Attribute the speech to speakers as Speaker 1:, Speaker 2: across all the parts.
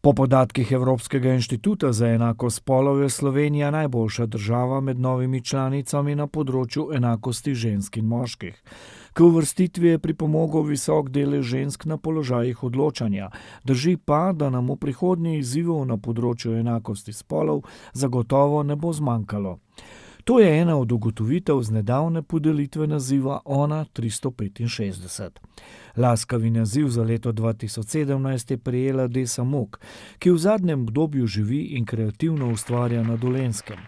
Speaker 1: Po podatkih Evropskega inštituta za enakost spolov je Slovenija najboljša država med novimi članicami na področju enakosti žensk in moških. K uvrstitvi je pripomogel visok delež žensk na položajih odločanja. Drži pa, da nam v prihodnje izzivov na področju enakosti spolov zagotovo ne bo zmanjkalo. To je ena od ugotovitev z nedavne podelitve naziva ONA 365. Laskavi naziv za leto 2017 je prejela Desa Mok, ki v zadnjem obdobju živi in kreativno ustvarja na Dolenjskem.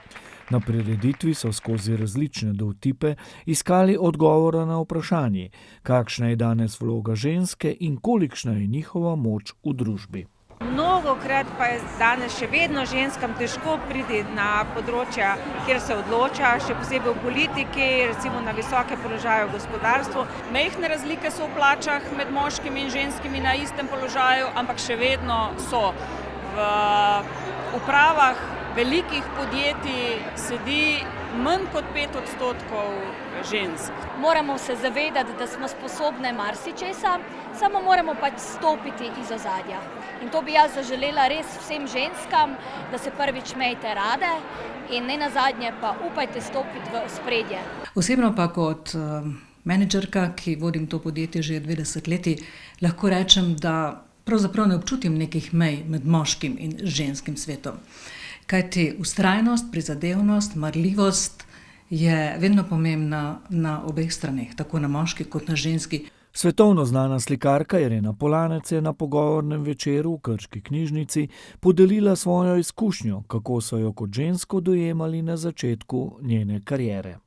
Speaker 1: Na prireditvi so skozi različne dovtipe iskali odgovora na vprašanje, kakšna je danes vloga ženske in kolikšna je njihova moč v družbi.
Speaker 2: Mnogokrat pa je danes še vedno ženskam težko priti na področja, kjer se odloča, še posebej v politiki, recimo na visoke položaje v gospodarstvu.
Speaker 3: Majhne razlike so v plačah med moškimi in ženskimi na istem položaju, ampak še vedno so. V upravah velikih podjetij sedi manj kot 5% žensk.
Speaker 4: Moramo se zavedati, da smo sposobne marsičesa, samo moramo pač stopiti iz ozadja. In to bi jaz zaželela res vsem ženskam, da se prvič imejte rade in ne nazadnje pa upajte stopiti v ospredje.
Speaker 5: Osebno pa kot menedžerka, ki vodim to podjetje že 20 leti, lahko rečem, da pravzaprav ne občutim nekih mej med moškim in ženskim svetom. Kajti vztrajnost, prizadevnost, marljivost je vedno pomembna na obeh straneh, tako na moški kot na ženski.
Speaker 1: Svetovno znana slikarka Irena Polanec je na pogovornem večeru v Krški knjižnici podelila svojo izkušnjo, kako so jo kot žensko dojemali na začetku njene kariere.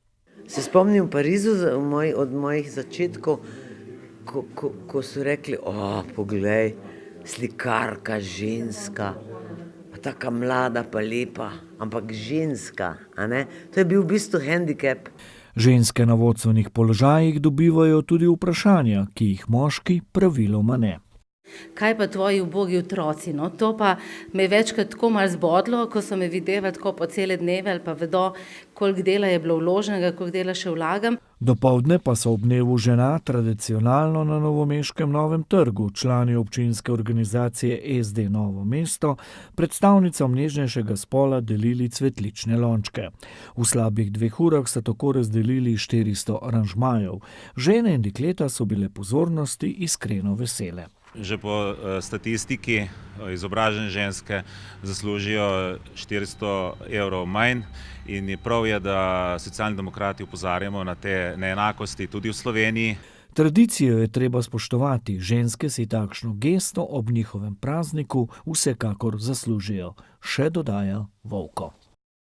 Speaker 6: Se spomnim v Parizu od mojih začetkov, ko so rekli, poglej, slikarka, ženska, pa taka mlada pa lepa, ampak ženska, a ne? To je bil v bistvu hendikep.
Speaker 1: Ženske na vodstvenih položajih dobivajo tudi vprašanja, ki jih moški praviloma ne.
Speaker 7: Kaj pa tvoji ubogi otroci? No, to pa me je večkrat tako malo zbodlo, ko so me videli tako po cele dneve ali pa vedo, koliko dela je bilo vloženega, koliko dela še vlagam.
Speaker 1: Dopoldne pa so ob dnevu žena tradicionalno na novomeškem Novem trgu člani občinske organizacije SD Novo mesto predstavnicam nežnejšega spola delili cvetlične lončke. V slabih 2 urah so tako razdelili 400 aranžmajev. Žene in dekleta so bile pozornosti iskreno vesele.
Speaker 8: Že po statistiki izobražene ženske zaslužijo 400 evrov manj in prav je, da Socialni demokrati opozarjamo na te neenakosti tudi v Sloveniji.
Speaker 1: Tradicijo je treba spoštovati, ženske si takšno gesto ob njihovem prazniku vsekakor zaslužijo, še dodaja Vovko.